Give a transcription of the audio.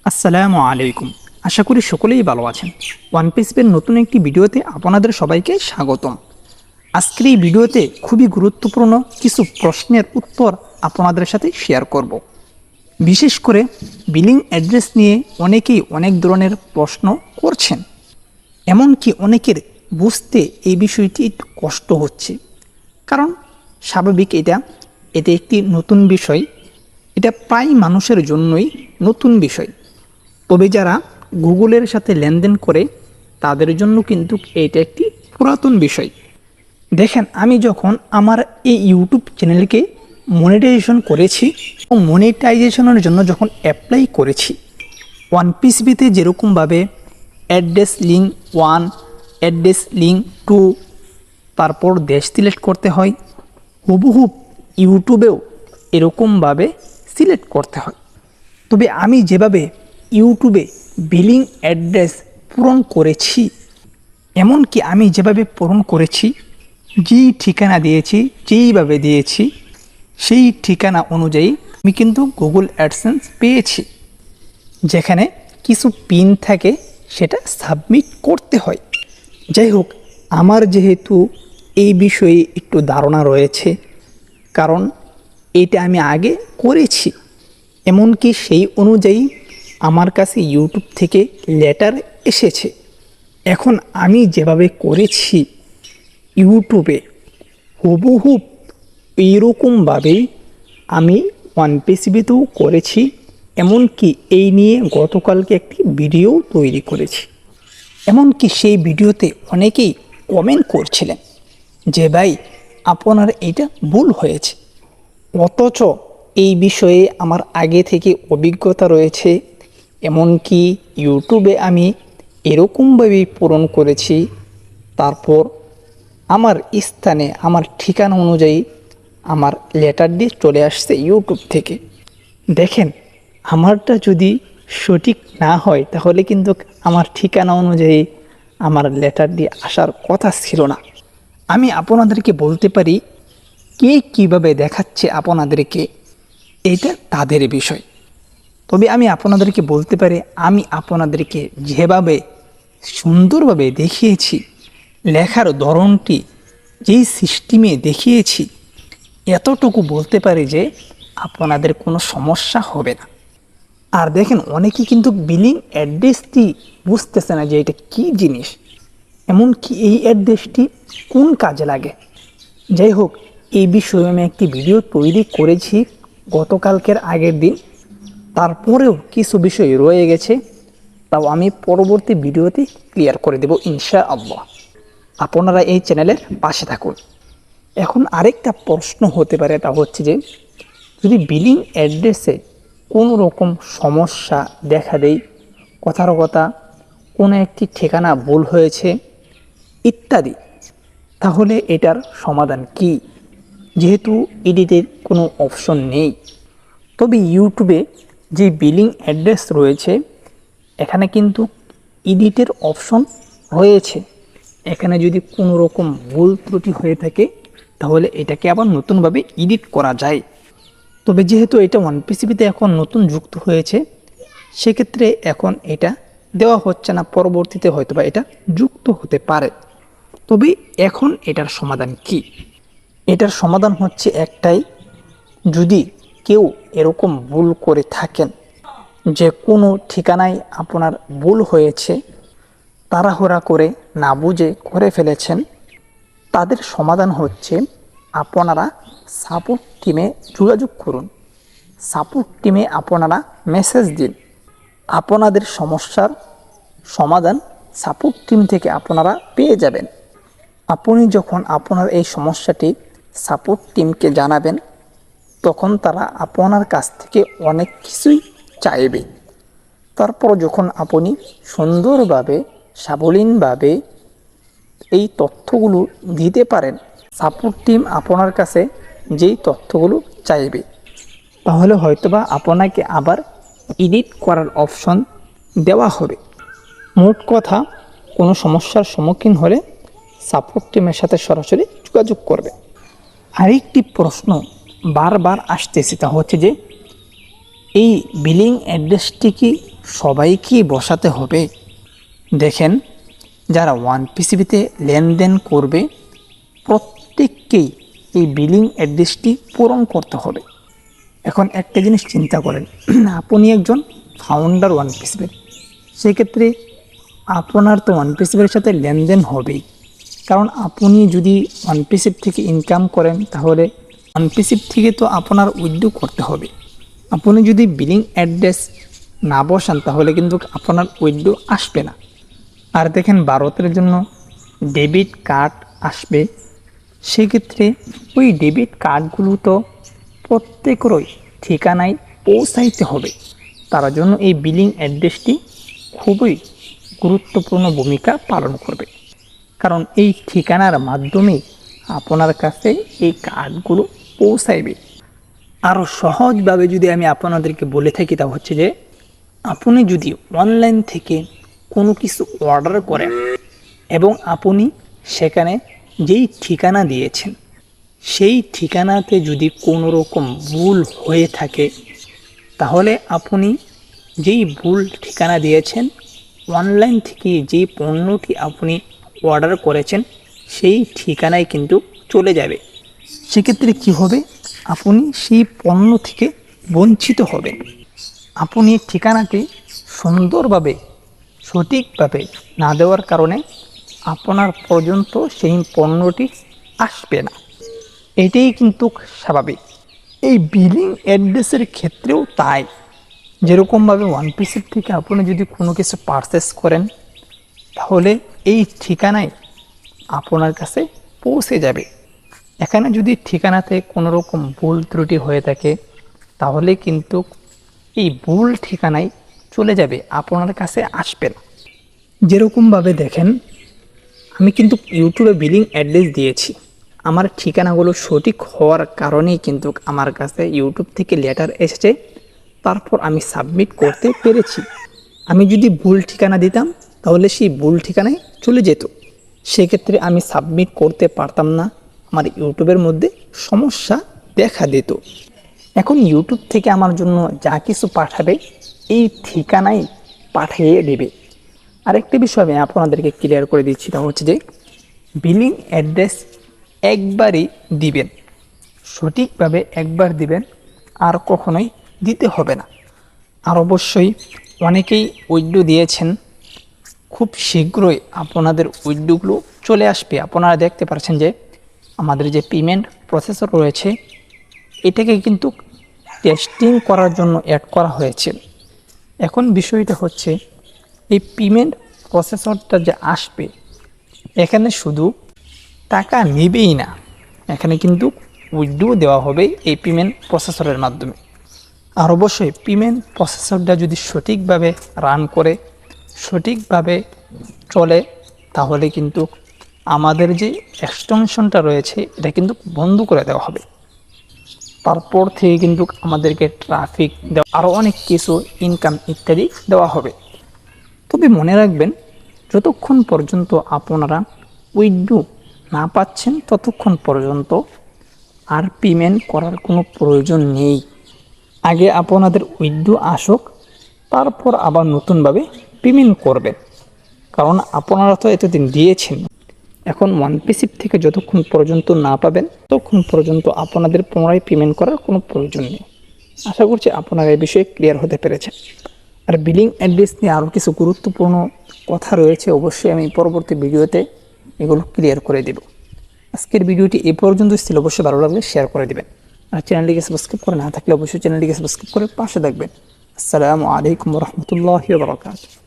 আসসালামু আলাইকুম। আশা করি সকলেই ভালো আছেন। ওয়ান পিসের নতুন একটি ভিডিওতে আপনাদের সবাইকে স্বাগতম। আজকের এই ভিডিওতে খুবই গুরুত্বপূর্ণ কিছু প্রশ্নের উত্তর আপনাদের সাথে শেয়ার করব। বিশেষ করে বিলিং অ্যাড্রেস নিয়ে অনেকেই অনেক ধরনের প্রশ্ন করছেন, এমনকি অনেকের বুঝতে এই বিষয়টি একটু কষ্ট হচ্ছে। কারণ স্বাভাবিক, এটা একটি নতুন বিষয়, এটা প্রায় মানুষের জন্যই নতুন বিষয়। তবে যারা গুগলের সাথে লেনদেন করে তাদের জন্য কিন্তু এটা একটি পুরাতন বিষয়। দেখেন, আমি যখন আমার এই ইউটিউব চ্যানেলকে মনিটাইজেশন করেছি এবং মনিটাইজেশনের জন্য যখন অ্যাপ্লাই করেছি, ওয়ান পিসিবিতে যেরকমভাবে অ্যাড্রেস লিঙ্ক 1, অ্যাড্রেস লিঙ্ক 2, তারপর দেশ সিলেক্ট করতে হয়, হুবহু ইউটিউবেও এরকমভাবে সিলেক্ট করতে হয়। তবে আমি যেভাবে ইউটিউবে বিলিং অ্যাড্রেস পূরণ করেছি, এমনকি আমি যেভাবে পূরণ করেছি, যেই ঠিকানা দিয়েছি, যেইভাবে দিয়েছি, সেই ঠিকানা অনুযায়ী আমি কিন্তু গুগল অ্যাডসেন্স পেয়েছি। যেখানে কিছু পিন থাকে, সেটা সাবমিট করতে হয়। যাই হোক, আমার যেহেতু এই বিষয়ে একটু ধারণা রয়েছে, কারণ এটা আমি আগে করেছি, এমনকি সেই অনুযায়ী আমার কাছে ইউটিউব থেকে লেটার এসেছে। এখন আমি যেভাবে করেছি ইউটিউবে, হুবহু এইরকমভাবেই আমি ওয়ান পিসিবিতেও করেছি। এমনকি এই নিয়ে গতকালকে একটি ভিডিও তৈরি করেছি। এমনকি সেই ভিডিওতে অনেকেই কমেন্ট করছিলেন যে ভাই, আপনার এটা ভুল হয়েছে। অথচ এই বিষয়ে আমার আগে থেকে অভিজ্ঞতা রয়েছে। এমনকি ইউটিউবে আমি এরকমভাবেই পূরণ করেছি। তারপর আমার স্থানে, আমার ঠিকানা অনুযায়ী আমার লেটার দিয়ে চলে আসছে ইউটিউব থেকে। দেখেন, আমারটা যদি সঠিক না হয় তাহলে কিন্তু আমার ঠিকানা অনুযায়ী আমার লেটার দিয়ে আসার কথা ছিল না। আমি আপনাদেরকে বলতে পারি, কে কীভাবে দেখাচ্ছে আপনাদেরকে, এটা তাদের বিষয়। তবে আমি আপনাদেরকে বলতে পারি, আমি আপনাদেরকে যেভাবে সুন্দরভাবে দেখিয়েছি, লেখার ধরনটি যেই সিস্টেমে দেখিয়েছি, এতটুকু বলতে পারি যে আপনাদের কোনো সমস্যা হবে না। আর দেখেন, অনেকে কিন্তু বিলিং অ্যাড্রেসটি বুঝতেছে না যে এটা কী জিনিস, এমনকি এই অ্যাড্রেসটি কোন কাজে লাগে। যাই হোক, এই বিষয়ে আমি একটি ভিডিও তৈরি করেছি গতকালকের আগের দিন। তারপরেও কিছু বিষয় রয়ে গেছে, তাও আমি পরবর্তী ভিডিওতে ক্লিয়ার করে দেব ইনশাআল্লাহ। আপনারা এই চ্যানেলের পাশে থাকুন। এখন আরেকটা প্রশ্ন হতে পারে, এটা হচ্ছে যে যদি বিলিং অ্যাড্রেসে কোনো রকম সমস্যা দেখা দেয়, কথার কথা কোনো একটি ঠিকানা ভুল হয়েছে ইত্যাদি, তাহলে এটার সমাধান কি? যেহেতু এডিটের কোনো অপশন নেই, তবে ইউটিউবে যে বিলিং অ্যাড্রেস রয়েছে, এখানে কিন্তু এডিটের অপশন রয়েছে। এখানে যদি কোনো রকম ভুল ত্রুটি হয়ে থাকে তাহলে এটাকে আবার নতুনভাবে এডিট করা যায়। তবে যেহেতু এটা ওয়ান পিসিবিতে এখন নতুন যুক্ত হয়েছে, সেক্ষেত্রে এখন এটা দেওয়া হচ্ছে না। পরবর্তীতে হয়তো বা এটা যুক্ত হতে পারে। তবে এখন এটার সমাধান কি? এটার সমাধান হচ্ছে একটাই, যদি কেউ এরকম ভুল করে থাকেন যে কোনো ঠিকানায় আপনার ভুল হয়েছে, তাড়াহুড়া করে না বুঝে করে ফেলেছেন, তাদের সমাধান হচ্ছে আপনারা সাপোর্ট টিমে যোগাযোগ করুন। সাপোর্ট টিমে আপনারা মেসেজ দিন। আপনাদের সমস্যার সমাধান সাপোর্ট টিম থেকে আপনারা পেয়ে যাবেন। আপনি যখন আপনার এই সমস্যাটি সাপোর্ট টিমকে জানাবেন, তখন তারা আপনার কাছ থেকে অনেক কিছুই চাইবে। তারপর যখন আপনি সুন্দরভাবে, সাবলীনভাবে এই তথ্যগুলো দিতে পারেন, সাপোর্ট টিম আপনার কাছে যেই তথ্যগুলো চাইবে, তাহলে হয়তোবা আপনাকে আবার এডিট করার অপশন দেওয়া হবে। মোট কথা, কোনো সমস্যার সম্মুখীন হলে সাপোর্ট টিমের সাথে সরাসরি যোগাযোগ করবে। আরেকটি প্রশ্ন বারবার আসতেছে, তা হচ্ছে যে এই বিলিং অ্যাড্রেসটি কি সবাইকেই বসাতে হবে? দেখেন, যারা ওয়ান পিসিবিতে লেনদেন করবে প্রত্যেককেই এই বিলিং অ্যাড্রেসটি পূরণ করতে হবে। এখন একটা জিনিস চিন্তা করেন, আপনি একজন ফাউন্ডার ওয়ান পিসিবির, সেক্ষেত্রে আপনার তো ওয়ান পিসিবির সাথে লেনদেন হবেই। কারণ আপনি যদি ওয়ান পিসিব থেকে ইনকাম করেন তাহলে ওয়ান পিসিব থেকে তো আপনার উইথড্র করতে হবে। আপনি যদি বিলিং অ্যাড্রেস না বসান তাহলে কিন্তু আপনার উইথড্র আসবে না। আর দেখেন, ভারতের জন্য ডেবিট কার্ড আসবে, সেক্ষেত্রে ওই ডেবিট কার্ডগুলো তো প্রত্যেকেরই ঠিকানায় পৌঁছাইতে হবে। তার জন্য এই বিলিং অ্যাড্রেসটি খুবই গুরুত্বপূর্ণ ভূমিকা পালন করবে, কারণ এই ঠিকানার মাধ্যমে আপনার কাছে এই কার্ডগুলো পৌঁছাইবে। আরও সহজভাবে যদি আমি আপনাদেরকে বলে থাকি, তা হচ্ছে যে আপনি যদি অনলাইন থেকে কোনো কিছু অর্ডার করেন এবং আপনি সেখানে যেই ঠিকানা দিয়েছেন সেই ঠিকানাতে যদি কোনো রকম ভুল হয়ে থাকে, তাহলে আপনি যেই ভুল ঠিকানা দিয়েছেন অনলাইন থেকে যেই পণ্যটি আপনি অর্ডার করেছেন সেই ঠিকানায় কিন্তু চলে যাবে। সেক্ষেত্রে কি হবে, আপনি সেই পণ্য থেকে বঞ্চিত হবেন। আপনি ঠিকানাটি সুন্দরভাবে সঠিকভাবে না দেওয়ার কারণে আপনার পর্যন্ত সেই পণ্যটি আসবে না। এটাই কিন্তু স্বাভাবিক। এই বিলিং অ্যাড্রেসের ক্ষেত্রেও তাই। যেরকমভাবে ওয়ান পিসের থেকে আপনি যদি কোনো কিছু পারচেস করেন তাহলে এই ঠিকানায় আপনার কাছে পৌঁছে যাবে। এখানে যদি ঠিকানাতে কোনো রকম ভুল ত্রুটি হয়ে থাকে তাহলে কিন্তু এই ভুল ঠিকানায় চলে যাবে, আপনার কাছে আসবে না। যেরকমভাবে দেখেন, আমি কিন্তু ইউটিউবে বিলিং অ্যাড্রেস দিয়েছি, আমার ঠিকানাগুলো সঠিক হওয়ার কারণেই কিন্তু আমার কাছে ইউটিউব থেকে লেটার এসেছে, তারপর আমি সাবমিট করতে পেরেছি। আমি যদি ভুল ঠিকানা দিতাম তাহলে সেই ভুল ঠিকানায় চলে যেত, সেক্ষেত্রে আমি সাবমিট করতে পারতাম না, আমার ইউটিউবের মধ্যে সমস্যা দেখা দিত। এখন ইউটিউব থেকে আমার জন্য যা কিছু পাঠাবে এই ঠিকানায় পাঠিয়ে দেবে। আরেকটি বিষয় আমি আপনাদেরকে ক্লিয়ার করে দিচ্ছি, তা হচ্ছে যে বিলিং অ্যাড্রেস একবারই দিবেন, সঠিকভাবে একবার দিবেন, আর কখনোই দিতে হবে না। আর অবশ্যই অনেকেই উইথড্র দিয়েছেন, খুব শীঘ্রই আপনাদের উইথড্রগুলো চলে আসবে। আপনারা দেখতে পাচ্ছেন যে আমাদের যে পেমেন্ট প্রসেসর রয়েছে এটাকে কিন্তু টেস্টিং করার জন্য অ্যাড করা হয়েছে। এখন বিষয়টা হচ্ছে এই পেমেন্ট প্রসেসরটা যে আসবে এখানে শুধু টাকা নেবেই না, এখানে কিন্তু উইথড্র দেওয়া হবে এই পেমেন্ট প্রসেসরের মাধ্যমে। আর অবশ্যই পেমেন্ট প্রসেসরটা যদি সঠিকভাবে রান করে, সঠিকভাবে চলে, তাহলে কিন্তু আমাদের যে এক্সটেনশনটা রয়েছে এটা কিন্তু বন্ধ করে দেওয়া হবে। তারপর থেকে কিন্তু আমাদেরকে ট্রাফিক দেওয়া, আরও অনেক কিছু ইনকাম ইত্যাদি দেওয়া হবে। তবে মনে রাখবেন, যতক্ষণ পর্যন্ত আপনারা উইথড্র না পাচ্ছেন ততক্ষণ পর্যন্ত আর পেমেন্ট করার কোনো প্রয়োজন নেই। আগে আপনাদের উইথড্র আসুক, তারপর আবার নতুনভাবে পেমেন্ট করবেন, কারণ আপনারা তো এতদিন দিয়েছেন। এখন ওয়ান পিসিপ থেকে যতক্ষণ পর্যন্ত না পাবেন ততক্ষণ পর্যন্ত আপনাদের পুনরায় পেমেন্ট করার কোনো প্রয়োজন নেই। আশা করছি আপনারা এই বিষয়ে ক্লিয়ার হতে পেরেছেন। আর বিলিং অ্যাড্রেস নিয়ে আরও কিছু গুরুত্বপূর্ণ কথা রয়েছে, অবশ্যই আমি পরবর্তী ভিডিওতে এগুলো ক্লিয়ার করে দেব। আজকের ভিডিওটি এই পর্যন্ত ছিল, অবশ্যই ভালো লাগলে শেয়ার করে দেবেন। আর চ্যানেলটিকে সাবস্ক্রাইব করে না থাকলে অবশ্যই চ্যানেলটিকে সাবস্ক্রাইব করে পাশে থাকবেন। আসসালামু আলাইকুম ওয়া রাহমাতুল্লাহি ওয়া বারাকাতুহু।